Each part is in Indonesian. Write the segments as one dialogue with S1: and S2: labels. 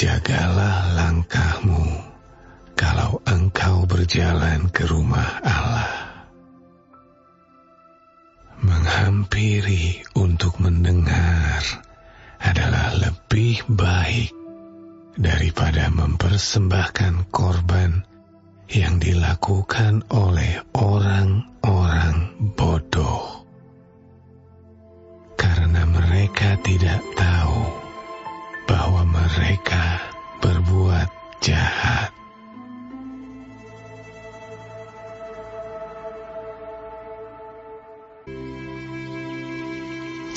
S1: Jagalah langkahmu kalau engkau berjalan ke rumah Allah. Menghampiri untuk mendengar adalah lebih baik daripada mempersembahkan korban yang dilakukan oleh orang-orang bodoh, karena mereka tidak tahu bahwa mereka berbuat jahat.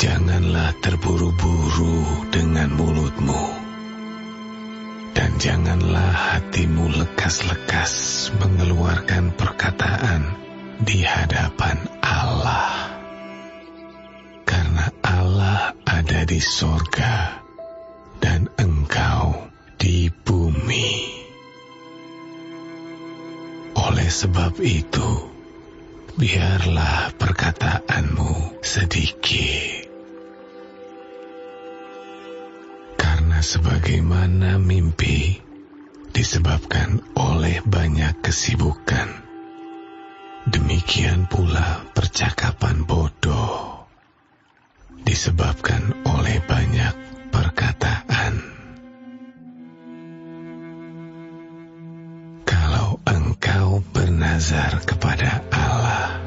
S1: Janganlah terburu-buru dengan mulutmu, dan janganlah hatimu lekas-lekas mengeluarkan perkataan di hadapan Allah, karena Allah ada di sorga dan engkau di bumi. Oleh sebab itu, biarlah perkataanmu sedikit. Karena sebagaimana mimpi disebabkan oleh banyak kesibukan, demikian pula percakapan bodoh disebabkan oleh banyak perkataan. Kalau engkau bernazar kepada Allah,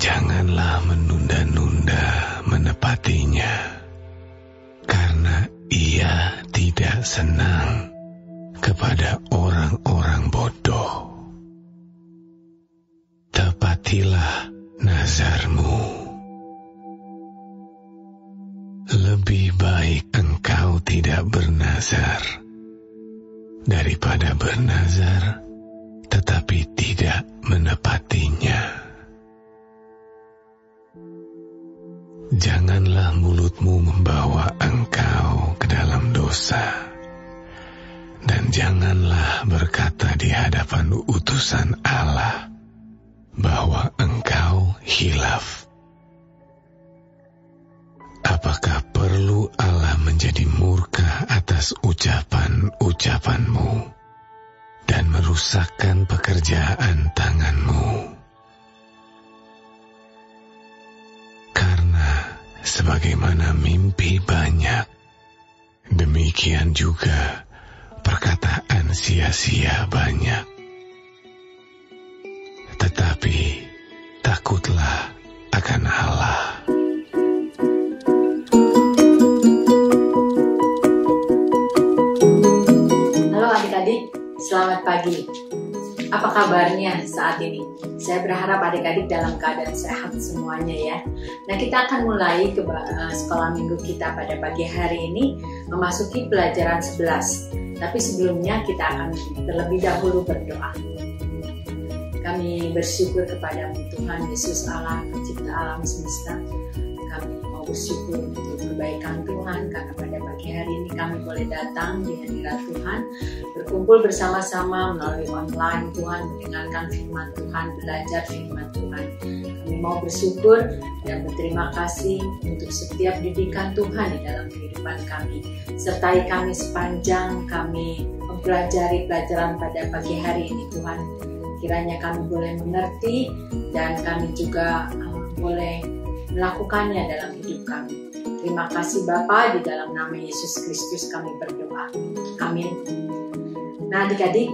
S1: janganlah menunda-nunda menepatinya, karena Ia tidak senang kepada orang-orang bodoh. Tepatilah nazarmu. Lebih baik engkau tidak bernazar daripada bernazar tetapi tidak menepatinya. Janganlah mulutmu membawa engkau ke dalam dosa, dan janganlah berkata di hadapan utusan Allah bahwa engkau hilaf. Apakah perlu Allah menjadi murka atas ucapan-ucapanmu dan merusakkan pekerjaan tanganmu? Karena sebagaimana mimpi banyak, demikian juga perkataan sia-sia banyak. Tetapi takutlah akan Allah.
S2: Halo adik-adik, selamat pagi. Apa kabarnya saat ini? Saya berharap adik-adik dalam keadaan sehat semuanya ya. Nah, kita akan mulai ke sekolah minggu kita pada pagi hari ini, memasuki pelajaran 11. Tapi sebelumnya kita akan terlebih dahulu berdoa. Kami bersyukur kepada Tuhan Yesus Allah, pencipta alam semesta. Kami mau bersyukur untuk kebaikan Tuhan, karena pada pagi hari ini kami boleh datang di hadirat Tuhan, berkumpul bersama-sama melalui online Tuhan, mendengarkan firman Tuhan, belajar firman Tuhan. Kami mau bersyukur dan berterima kasih untuk setiap didikan Tuhan di dalam kehidupan kami. Sertai kami sepanjang kami mempelajari pelajaran pada pagi hari ini Tuhan. Kiranya kami boleh mengerti dan kami juga boleh melakukannya dalam hidup kami. Terima kasih Bapa, di dalam nama Yesus Kristus kami berdoa. Amin. Nah adik-adik,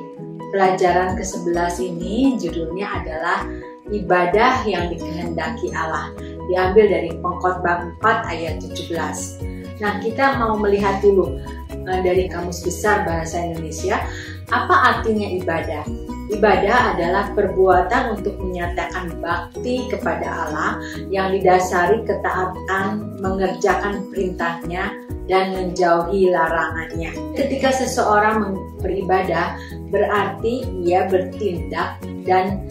S2: pelajaran ke-11 ini judulnya adalah ibadah yang dikehendaki Allah. Diambil dari Pengkhotbah 4 ayat 17. Nah kita mau melihat dulu dari Kamus Besar Bahasa Indonesia, apa artinya ibadah? Ibadah adalah perbuatan untuk menyatakan bakti kepada Allah yang didasari ketaatan, mengerjakan perintahnya, dan menjauhi larangannya. Ketika seseorang beribadah, berarti ia bertindak dan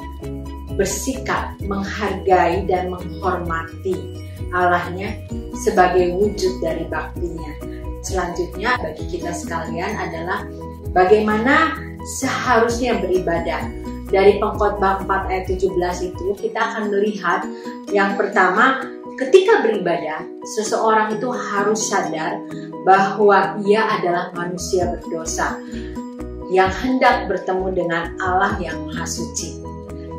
S2: bersikap menghargai dan menghormati Allahnya sebagai wujud dari baktinya. Selanjutnya bagi kita sekalian adalah bagaimana seharusnya beribadah. Dari Pengkhotbah 4 ayat 17 itu kita akan melihat yang pertama, ketika beribadah, seseorang itu harus sadar bahwa ia adalah manusia berdosa yang hendak bertemu dengan Allah yang Maha Suci.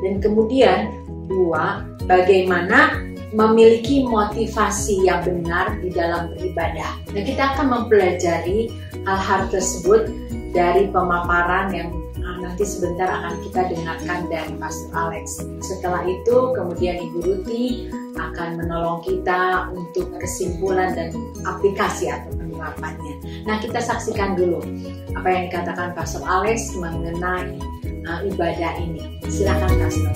S2: Dan kemudian, 2, bagaimana memiliki motivasi yang benar di dalam beribadah. Dan kita akan mempelajari hal-hal tersebut dari pemaparan yang nanti sebentar akan kita dengarkan dari Pastor Alex. Setelah itu kemudian Ibu Ruti akan menolong kita untuk kesimpulan dan aplikasi atau penerapannya. Nah, kita saksikan dulu apa yang dikatakan Pastor Alex mengenai ibadah ini. Silakan Pastor.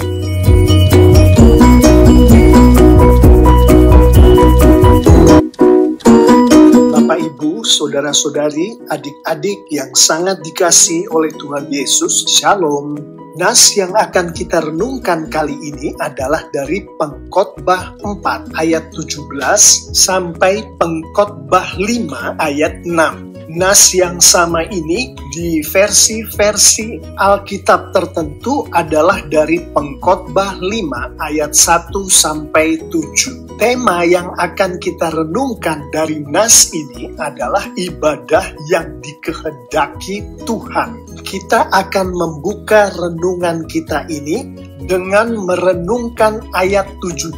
S3: Bapak, Ibu, saudara-saudari, adik-adik yang sangat dikasihi oleh Tuhan Yesus, Shalom. Nas yang akan kita renungkan kali ini adalah dari Pengkhotbah 4 ayat 17 sampai Pengkhotbah 5 ayat 6. Nas yang sama ini di versi-versi Alkitab tertentu adalah dari Pengkhotbah 5 ayat 1 sampai 7. Tema yang akan kita renungkan dari nas ini adalah ibadah yang dikehendaki Tuhan. Kita akan membuka renungan kita ini dengan merenungkan ayat 17.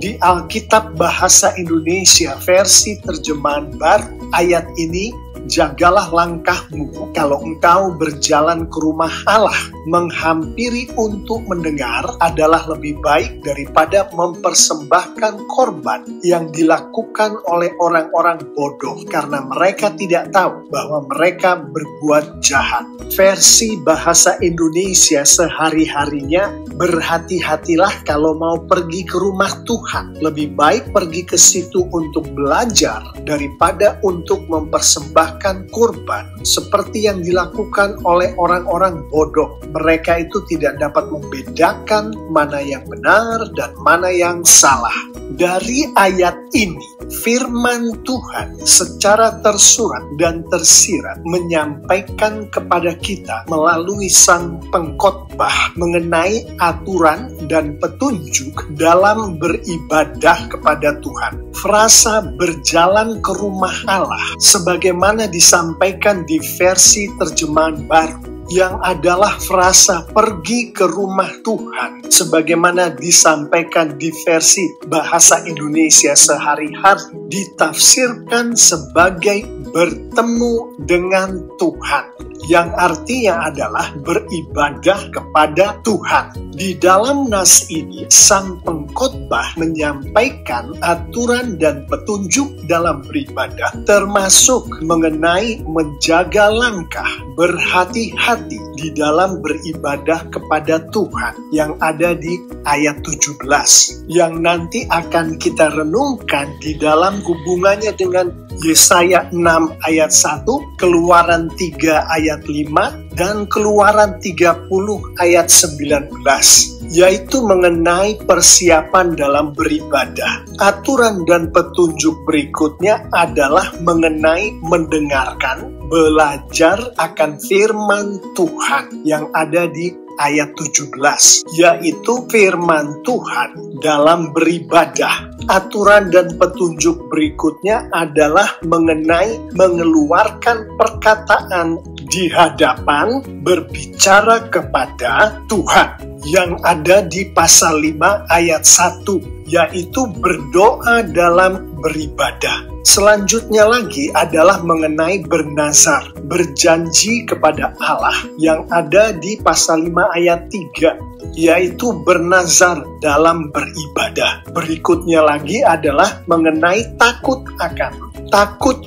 S3: Di Alkitab Bahasa Indonesia versi terjemahan baru, ayat ini, jagalah langkahmu kalau engkau berjalan ke rumah Allah. Menghampiri untuk mendengar adalah lebih baik daripada mempersembahkan korban yang dilakukan oleh orang-orang bodoh karena mereka tidak tahu bahwa mereka berbuat jahat. Versi Bahasa Indonesia sehari-harinya, berhati-hatilah kalau mau pergi ke rumah Tuhan. Lebih baik pergi ke situ untuk belajar daripada untuk mempersembahkan kurban seperti yang dilakukan oleh orang-orang bodoh. Mereka itu tidak dapat membedakan mana yang benar dan mana yang salah. Dari ayat ini, firman Tuhan secara tersurat dan tersirat menyampaikan kepada kita melalui sang pengkhotbah mengenai aturan dan petunjuk dalam beribadah kepada Tuhan. Frasa berjalan ke rumah Allah sebagaimana disampaikan di versi terjemahan baru, yang adalah frasa pergi ke rumah Tuhan sebagaimana disampaikan di versi Bahasa Indonesia sehari-hari, ditafsirkan sebagai bertemu dengan Tuhan, yang artinya adalah beribadah kepada Tuhan. Di dalam nas ini, sang pengkhotbah menyampaikan aturan dan petunjuk dalam beribadah, termasuk mengenai menjaga langkah, berhati-hati di dalam beribadah kepada Tuhan, yang ada di ayat 17, yang nanti akan kita renungkan di dalam hubungannya dengan Yesaya 6 ayat 1, Keluaran 3 ayat 5, dan Keluaran 30 ayat 19, yaitu mengenai persiapan dalam beribadah. Aturan dan petunjuk berikutnya adalah mengenai mendengarkan, belajar akan firman Tuhan yang ada di ayat 17, yaitu firman Tuhan dalam beribadah. Aturan dan petunjuk berikutnya adalah mengenai mengeluarkan perkataan di hadapan berbicara kepada Tuhan yang ada di pasal 5 ayat 1, yaitu berdoa dalam beribadah. Selanjutnya lagi adalah mengenai bernazar, berjanji kepada Allah yang ada di pasal 5 ayat 3, yaitu bernazar dalam beribadah. Berikutnya lagi adalah mengenai takut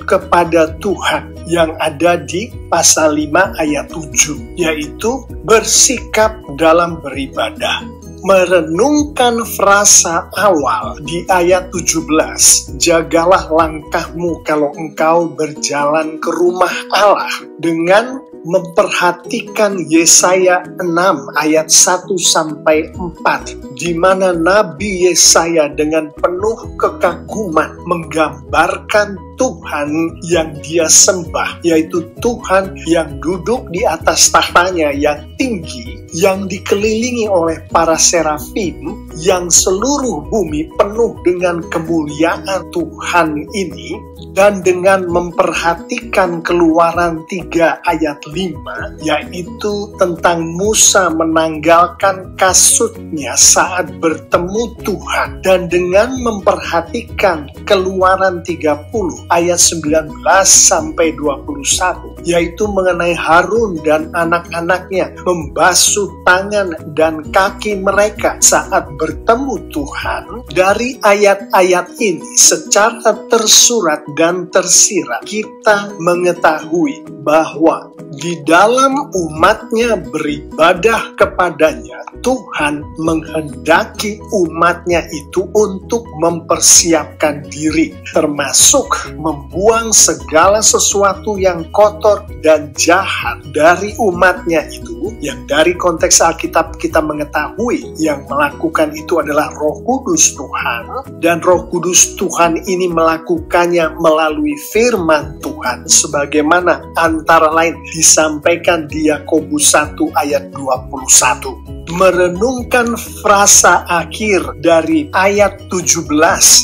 S3: kepada Tuhan yang ada di pasal 5 ayat 7, yaitu bersikap dalam beribadah. Merenungkan frasa awal di ayat 17, jagalah langkahmu kalau engkau berjalan ke rumah Allah, dengan memperhatikan Yesaya 6 ayat 1 sampai 4, di mana Nabi Yesaya dengan penuh kekaguman menggambarkan Tuhan yang dia sembah, yaitu Tuhan yang duduk di atas tahtanya yang tinggi, yang dikelilingi oleh para serafim, yang seluruh bumi penuh dengan kemuliaan Tuhan ini. Dan dengan memperhatikan Keluaran 3 ayat 5, yaitu tentang Musa menanggalkan kasutnya saat bertemu Tuhan, dan dengan memperhatikan Keluaran 30 ayat 19 sampai 21, yaitu mengenai Harun dan anak-anaknya membasuh tangan dan kaki mereka saat bertemu Tuhan. Dari ayat-ayat ini secara tersurat dan tersirat kita mengetahui bahwa di dalam umatnya beribadah kepadanya, Tuhan menghendaki umatnya itu untuk mempersiapkan diri, termasuk membuang segala sesuatu yang kotor dan jahat dari umatnya itu, yang dari konteks Alkitab kita mengetahui yang melakukan itu adalah Roh Kudus Tuhan, dan Roh Kudus Tuhan ini melakukannya melalui firman Tuhan, sebagaimana antara lain disampaikan di Yakobus 1 ayat 21. Merenungkan frasa akhir dari ayat 17,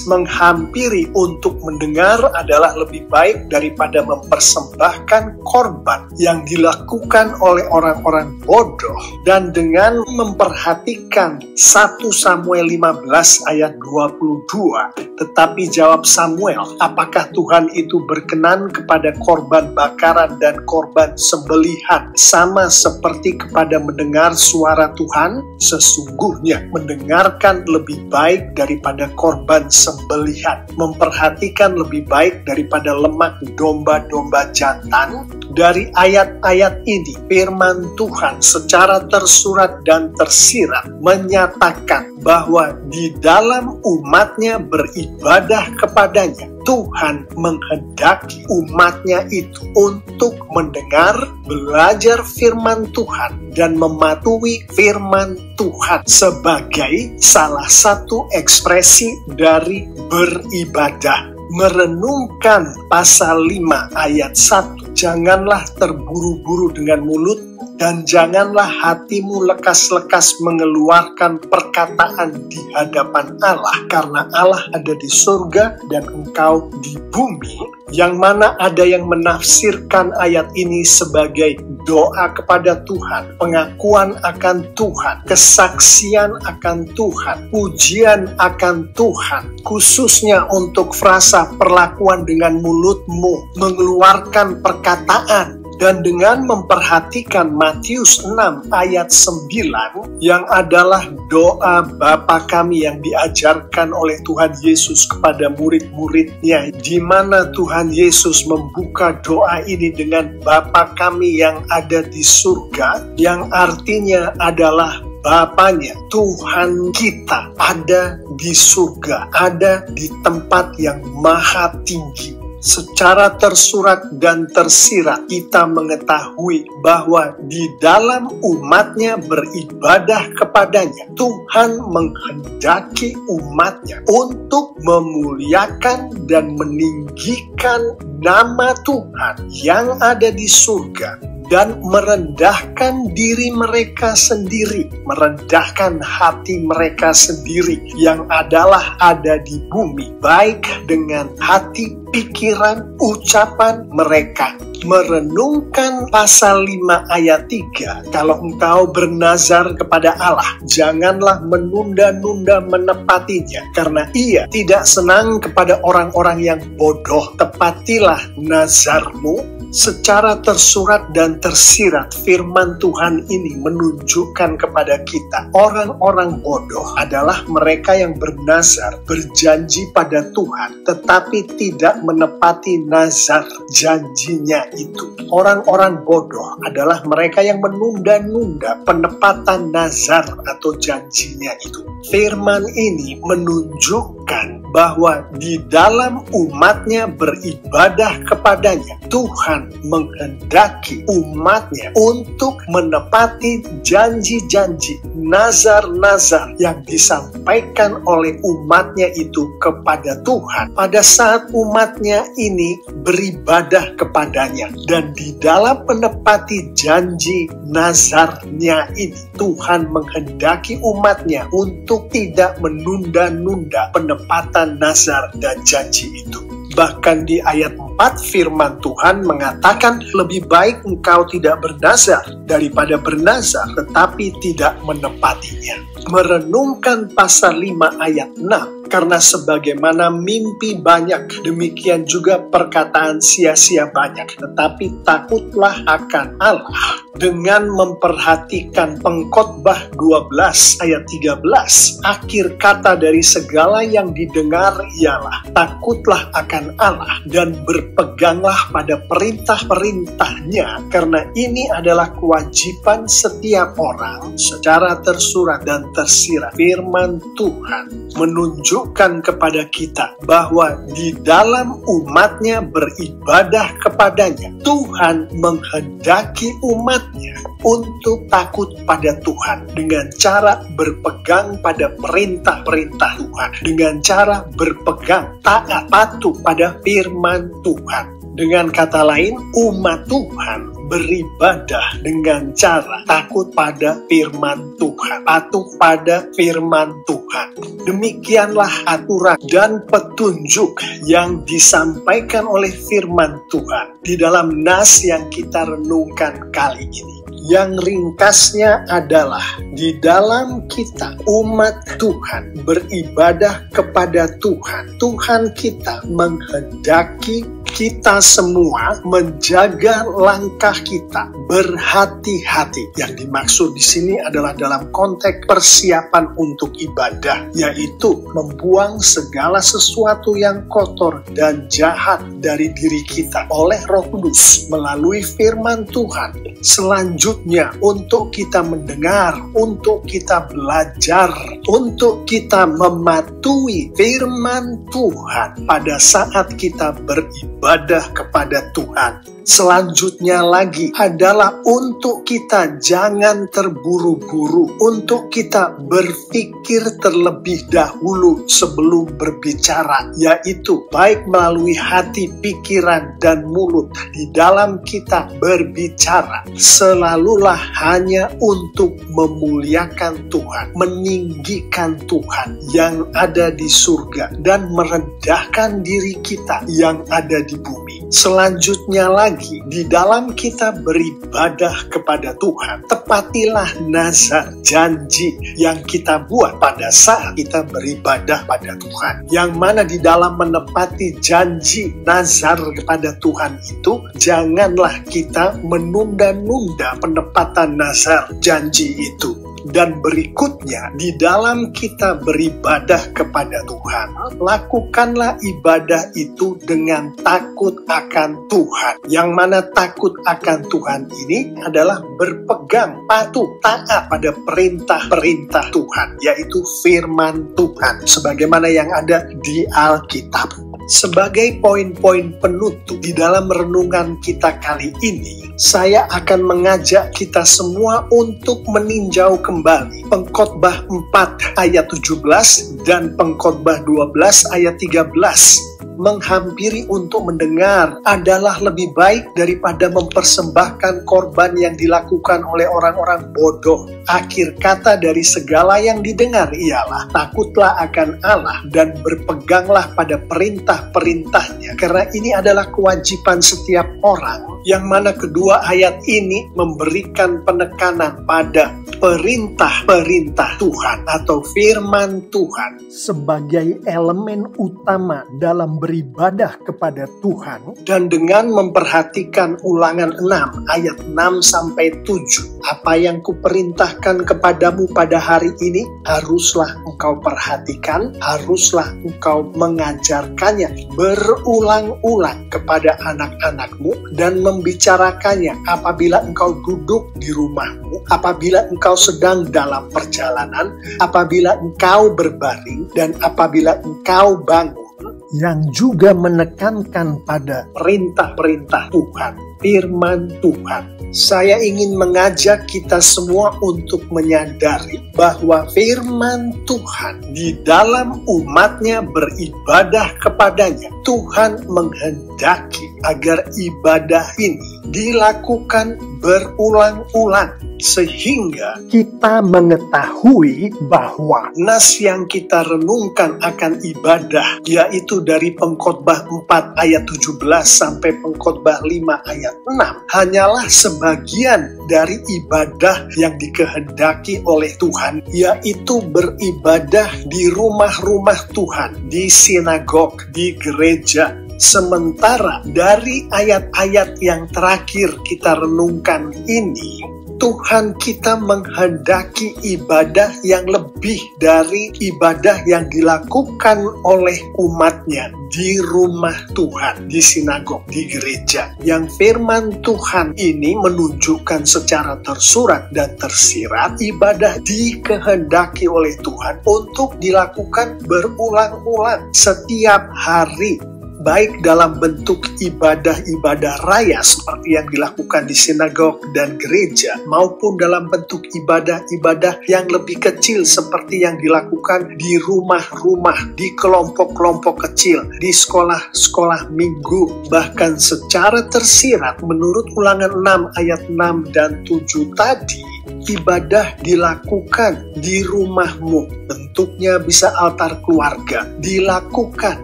S3: menghampiri untuk mendengar adalah lebih baik daripada mempersembahkan korban yang dilakukan oleh orang-orang bodoh. Dan dengan memperhatikan 1 Samuel 15 ayat 22, tetapi jawab Samuel, apakah Tuhan itu berkenan kepada korban bakaran dan korban sembelihan sama seperti kepada mendengar suara Tuhan? Sesungguhnya mendengarkan lebih baik daripada korban sembelihan, memperhatikan lebih baik daripada lemak domba-domba jantan. Dari ayat-ayat ini, firman Tuhan secara tersurat dan tersirat menyatakan bahwa di dalam umatnya beribadah kepadanya, Tuhan menghendaki umatnya itu untuk mendengar, belajar firman Tuhan, dan mematuhi firman Tuhan sebagai salah satu ekspresi dari beribadah. Merenungkan pasal 5 ayat 1, janganlah terburu-buru dengan mulut, dan janganlah hatimu lekas-lekas mengeluarkan perkataan di hadapan Allah, karena Allah ada di surga dan engkau di bumi. Yang mana ada yang menafsirkan ayat ini sebagai doa kepada Tuhan, pengakuan akan Tuhan, kesaksian akan Tuhan, pujian akan Tuhan, khususnya untuk frasa perlakuan dengan mulutmu, mengeluarkan perkataan. Dan dengan memperhatikan Matius 6 ayat 9 yang adalah doa Bapa kami yang diajarkan oleh Tuhan Yesus kepada murid-muridnya, di mana Tuhan Yesus membuka doa ini dengan Bapa kami yang ada di surga, yang artinya adalah Bapanya, Tuhan kita ada di surga, ada di tempat yang maha tinggi. Secara tersurat dan tersirat kita mengetahui bahwa di dalam umatnya beribadah kepadanya, Tuhan menghendaki umatnya untuk memuliakan dan meninggikan nama Tuhan yang ada di surga, dan merendahkan diri mereka sendiri, merendahkan hati mereka sendiri yang adalah ada di bumi, baik dengan hati, pikiran, ucapan mereka. Merenungkan pasal 5 ayat 3, kalau engkau bernazar kepada Allah, janganlah menunda-nunda menepatinya, karena Ia tidak senang kepada orang-orang yang bodoh. Tepatilah nazarmu. Secara tersurat dan tersirat, firman Tuhan ini menunjukkan kepada kita, orang-orang bodoh adalah mereka yang bernazar, berjanji pada Tuhan, tetapi tidak menepati nazar janjinya itu. Orang-orang bodoh adalah mereka yang menunda-nunda penepatan nazar atau janjinya itu. Firman ini menunjukkan bahwa di dalam umatnya beribadah kepadanya, Tuhan Tuhan menghendaki umatnya untuk menepati janji-janji, nazar-nazar yang disampaikan oleh umatnya itu kepada Tuhan pada saat umatnya ini beribadah kepadanya. Dan di dalam menepati janji nazarnya ini, Tuhan menghendaki umatnya untuk tidak menunda-nunda penepatan nazar dan janji itu. Bahkan di ayat 4 firman Tuhan mengatakan, lebih baik engkau tidak bernazar daripada bernazar tetapi tidak menepatinya. Merenungkan pasal 5 ayat 6, karena sebagaimana mimpi banyak, demikian juga perkataan sia-sia banyak. Tetapi takutlah akan Allah dengan memperhatikan Pengkhotbah 12 ayat 13. Akhir kata dari segala yang didengar ialah takutlah akan Allah dan berpeganglah pada perintah-perintahnya, karena ini adalah kewajiban setiap orang secara tersurat dan tersirat. Firman Tuhan menunjukkan kepada kita bahwa di dalam umatnya beribadah kepadanya, Tuhan menghendaki umatnya untuk takut pada Tuhan dengan cara berpegang pada perintah-perintah Tuhan, dengan cara berpegang taat patuh pada firman Tuhan. Dengan kata lain, umat Tuhan beribadah dengan cara takut pada firman Tuhan, patuh pada firman Tuhan. Demikianlah aturan dan petunjuk yang disampaikan oleh firman Tuhan di dalam nas yang kita renungkan kali ini. Yang ringkasnya adalah di dalam kita umat Tuhan beribadah kepada Tuhan. Tuhan kita menghendaki kita semua menjaga langkah kita, berhati-hati. Yang dimaksud di sini adalah dalam konteks persiapan untuk ibadah, yaitu membuang segala sesuatu yang kotor dan jahat dari diri kita oleh Roh Kudus melalui firman Tuhan. Selanjutnya untuk kita mendengar, untuk kita belajar, untuk kita mematuhi firman Tuhan pada saat kita beribadah kepada Tuhan. Selanjutnya lagi adalah untuk kita jangan terburu-buru, untuk kita berpikir terlebih dahulu sebelum berbicara, yaitu baik melalui hati, pikiran, dan mulut. Di dalam kita berbicara, selalulah hanya untuk memuliakan Tuhan, meninggikan Tuhan yang ada di surga, dan merendahkan diri kita yang ada di bumi. Selanjutnya lagi, di dalam kita beribadah kepada Tuhan, tepatilah nazar, janji yang kita buat pada saat kita beribadah pada Tuhan. Yang mana di dalam menepati janji nazar kepada Tuhan itu, janganlah kita menunda-nunda penepatan nazar janji itu. Dan berikutnya, di dalam kita beribadah kepada Tuhan, lakukanlah ibadah itu dengan takut akan Tuhan. Yang mana takut akan Tuhan ini adalah berpegang, patuh, taat pada perintah-perintah Tuhan, yaitu firman Tuhan, sebagaimana yang ada di Alkitab. Sebagai poin-poin penutup di dalam renungan kita kali ini, saya akan mengajak kita semua untuk meninjau kembali Pengkhotbah 4 ayat 17 dan Pengkhotbah 12 ayat 13. Menghampiri untuk mendengar adalah lebih baik daripada mempersembahkan korban yang dilakukan oleh orang-orang bodoh. Akhir kata dari segala yang didengar ialah takutlah akan Allah dan berpeganglah pada perintah-perintahnya, karena ini adalah kewajiban setiap orang. Yang mana kedua ayat ini memberikan penekanan pada perintah-perintah Tuhan atau firman Tuhan sebagai elemen utama dalam beribadah kepada Tuhan. Dan dengan memperhatikan Ulangan 6 ayat 6-7, apa yang kuperintahkan kepadamu pada hari ini haruslah engkau perhatikan, haruslah engkau mengajarkannya berulang-ulang kepada anak-anakmu dan membicarakannya apabila engkau duduk di rumahmu, apabila engkau sedang dalam perjalanan, apabila engkau berbaring, dan apabila engkau bangun. yang juga menekankan pada perintah-perintah Tuhan, firman Tuhan. Saya ingin mengajak kita semua untuk menyadari bahwa firman Tuhan di dalam umatnya beribadah kepadanya. Tuhan menghendaki agar ibadah ini dilakukan berulang-ulang, sehingga kita mengetahui bahwa nas yang kita renungkan akan ibadah, yaitu dari Pengkhotbah 4 ayat 17 sampai Pengkhotbah 5 ayat 6, hanyalah sebagian dari ibadah yang dikehendaki oleh Tuhan, yaitu beribadah di rumah-rumah Tuhan, di sinagog, di gereja. Sementara dari ayat-ayat yang terakhir kita renungkan ini, Tuhan kita menghendaki ibadah yang lebih dari ibadah yang dilakukan oleh umatnya di rumah Tuhan, di sinagog, di gereja. Yang firman Tuhan ini menunjukkan secara tersurat dan tersirat ibadah dikehendaki oleh Tuhan untuk dilakukan berulang-ulang setiap hari, baik dalam bentuk ibadah-ibadah raya seperti yang dilakukan di sinagog dan gereja, maupun dalam bentuk ibadah-ibadah yang lebih kecil seperti yang dilakukan di rumah-rumah, di kelompok-kelompok kecil, di sekolah-sekolah minggu. Bahkan secara tersirat menurut Ulangan 6 ayat 6 dan 7 tadi, ibadah dilakukan di rumahmu. Bentuknya bisa altar keluarga. Dilakukan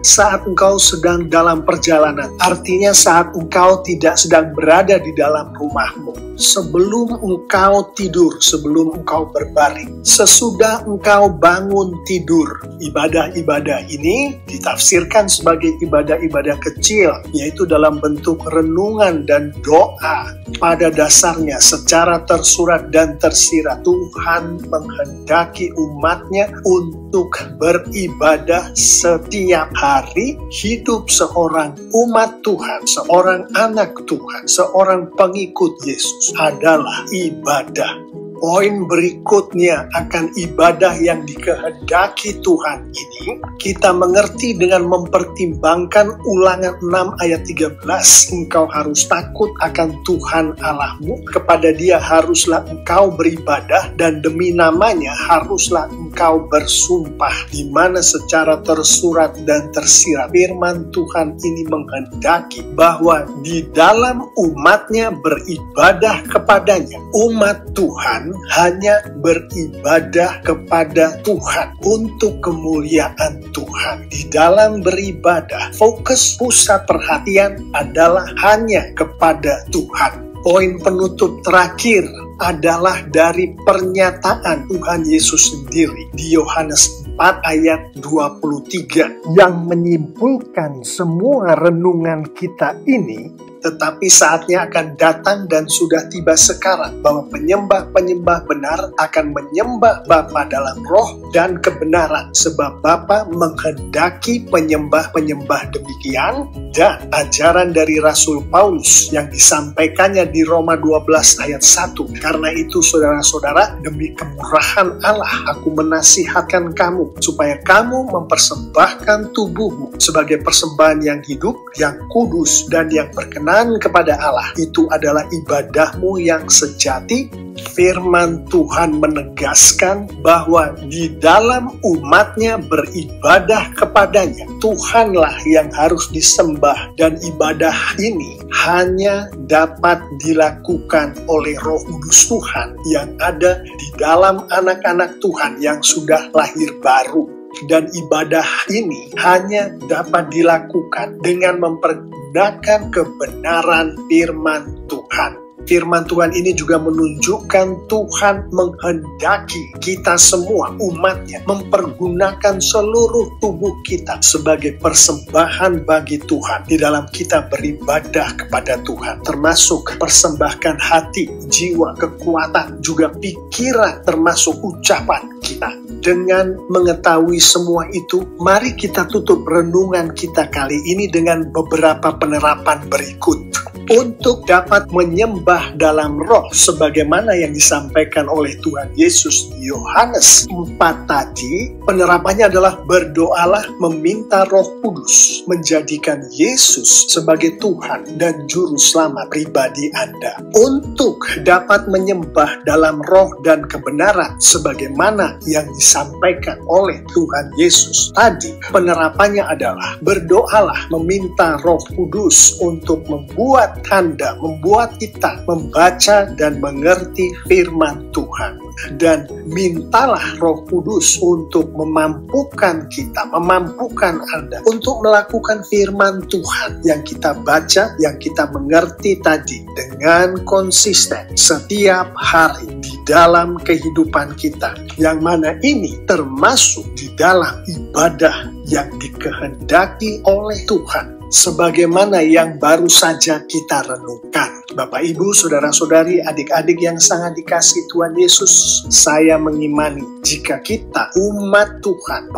S3: saat engkau sedang dalam perjalanan. Artinya saat engkau tidak sedang berada di dalam rumahmu. Sebelum engkau tidur, sebelum engkau berbaring. Sesudah engkau bangun tidur. Ibadah-ibadah ini ditafsirkan sebagai ibadah-ibadah kecil, yaitu dalam bentuk renungan dan doa. Pada dasarnya secara tersurat dan tersirat, Tuhan menghendaki umatnya untuk beribadah setiap hari. Hidup seorang umat Tuhan, seorang anak Tuhan, seorang pengikut Yesus adalah ibadah. Poin berikutnya akan ibadah yang dikehendaki Tuhan ini, kita mengerti dengan mempertimbangkan Ulangan 6 ayat 13. Engkau harus takut akan Tuhan Allahmu, kepada Dia haruslah engkau beribadah, dan demi namanya haruslah engkau bersumpah. Di mana secara tersurat dan tersirat firman Tuhan ini menghendaki bahwa di dalam umatnya beribadah kepadanya. Umat Tuhan hanya beribadah kepada Tuhan untuk kemuliaan Tuhan. Di dalam beribadah, fokus pusat perhatian adalah hanya kepada Tuhan. Poin penutup terakhir adalah dari pernyataan Tuhan Yesus sendiri di Yohanes 4 ayat 23 yang menyimpulkan semua renungan kita ini. Tetapi saatnya akan datang dan sudah tiba sekarang bahwa penyembah-penyembah benar akan menyembah Bapa dalam roh dan kebenaran, sebab Bapa menghendaki penyembah-penyembah demikian. Dan ajaran dari Rasul Paulus yang disampaikannya di Roma 12 ayat 1. Karena itu saudara-saudara, demi kemurahan Allah aku menasihatkan kamu supaya kamu mempersembahkan tubuhmu sebagai persembahan yang hidup, yang kudus, dan yang berkenan kepada Allah. Itu adalah ibadahmu yang sejati. Firman Tuhan menegaskan bahwa di dalam umatnya beribadah kepadanya, Tuhanlah yang harus disembah, dan ibadah ini hanya dapat dilakukan oleh Roh Kudus Tuhan yang ada di dalam anak-anak Tuhan yang sudah lahir baru. Dan ibadah ini hanya dapat dilakukan dengan mempergunakan kebenaran firman Tuhan. Firman Tuhan ini juga menunjukkan Tuhan menghendaki kita semua umatnya mempergunakan seluruh tubuh kita sebagai persembahan bagi Tuhan di dalam kita beribadah kepada Tuhan, termasuk persembahkan hati, jiwa, kekuatan, juga pikiran, termasuk ucapan kita. Dengan mengetahui semua itu, mari kita tutup renungan kita kali ini dengan beberapa penerapan berikut. untuk dapat menyembah dalam roh sebagaimana yang disampaikan oleh Tuhan Yesus di Yohanes 4 tadi, penerapannya adalah berdoalah meminta Roh Kudus menjadikan Yesus sebagai Tuhan dan Juru Selamat pribadi Anda. Untuk dapat menyembah dalam roh dan kebenaran sebagaimana yang disampaikan oleh Tuhan Yesus tadi, penerapannya adalah berdoalah meminta Roh Kudus untuk membuat Anda, membuat kita membaca dan mengerti firman Tuhan. Dan mintalah Roh Kudus untuk memampukan kita, memampukan Anda untuk melakukan firman Tuhan yang kita baca, yang kita mengerti tadi dengan konsisten setiap hari di dalam kehidupan kita, yang mana ini termasuk di dalam ibadah yang dikehendaki oleh Tuhan sebagaimana yang baru saja kita renungkan. Bapak, Ibu, saudara-saudari, adik-adik yang sangat dikasihi Tuhan Yesus, saya mengimani jika kita umat Tuhan,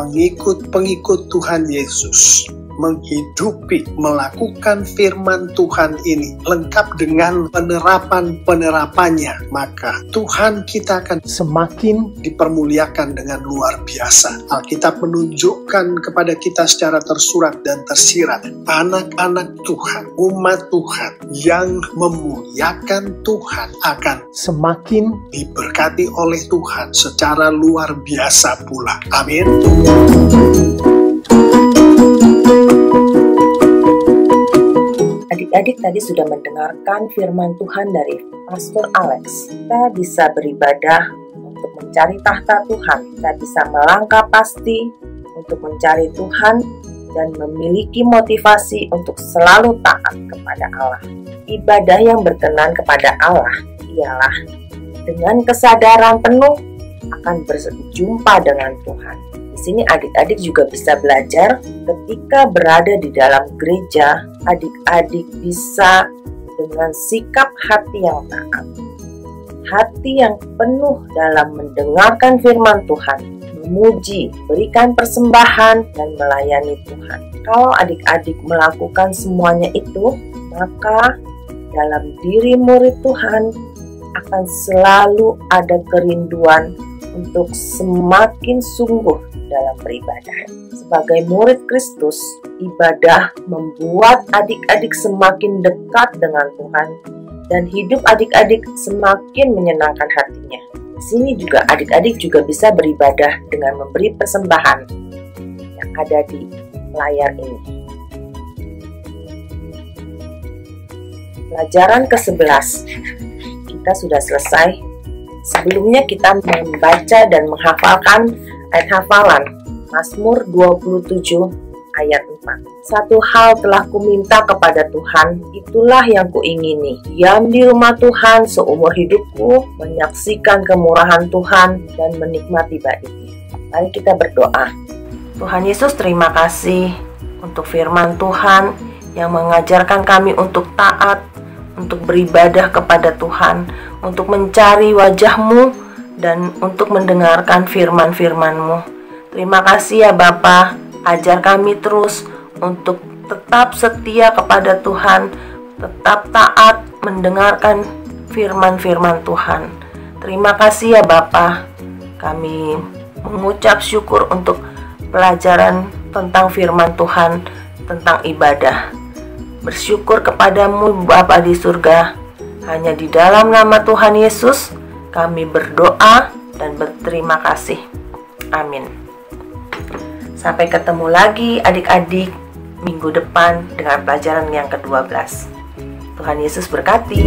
S3: pengikut Tuhan Yesus, menghidupi, melakukan firman Tuhan ini lengkap dengan penerapannya, maka Tuhan kita akan semakin dipermuliakan dengan luar biasa. Alkitab menunjukkan kepada kita secara tersurat dan tersirat, anak-anak Tuhan, umat Tuhan yang memuliakan Tuhan akan semakin diberkati oleh Tuhan secara luar biasa pula. Amin.
S4: Adik-adik tadi sudah mendengarkan firman Tuhan dari Pastor Alex. Kita bisa beribadah untuk mencari tahta Tuhan. Kita bisa melangkah pasti untuk mencari Tuhan dan memiliki motivasi untuk selalu taat kepada Allah. Ibadah yang berkenan kepada Allah ialah dengan kesadaran penuh akan berjumpa dengan Tuhan. Di sini adik-adik juga bisa belajar ketika berada di dalam gereja, adik-adik bisa dengan sikap hati yang taat, hati yang penuh dalam mendengarkan firman Tuhan, memuji, berikan persembahan, dan melayani Tuhan. Kalau adik-adik melakukan semuanya itu, maka dalam diri murid Tuhan akan selalu ada kerinduan untuk semakin sungguh dalam beribadah. Sebagai murid Kristus, ibadah membuat adik-adik semakin dekat dengan Tuhan dan hidup adik-adik semakin menyenangkan hatinya. Di sini juga adik-adik juga bisa beribadah dengan memberi persembahan yang ada di layar ini. Pelajaran ke-11 kita sudah selesai. Sebelumnya kita membaca dan menghafalkan ayat hafalan Mazmur 27 ayat 4. Satu hal telah kuminta kepada Tuhan, itulah yang kuingini, diam di rumah Tuhan seumur hidupku, menyaksikan kemurahan Tuhan dan menikmati baiknya. Mari kita berdoa. Tuhan Yesus, terima kasih untuk firman Tuhan yang mengajarkan kami untuk taat, untuk beribadah kepada Tuhan, untuk mencari wajah-Mu, dan untuk mendengarkan firman-firman-Mu. Terima kasih ya Bapa, ajar kami terus untuk tetap setia kepada Tuhan, tetap taat mendengarkan firman-firman Tuhan. Terima kasih ya Bapa, kami mengucap syukur untuk pelajaran tentang firman Tuhan, tentang ibadah. Bersyukur kepadamu Bapa di surga, hanya di dalam nama Tuhan Yesus kami berdoa dan berterima kasih. Amin. Sampai ketemu lagi adik-adik minggu depan dengan pelajaran yang ke-12. Tuhan Yesus berkati.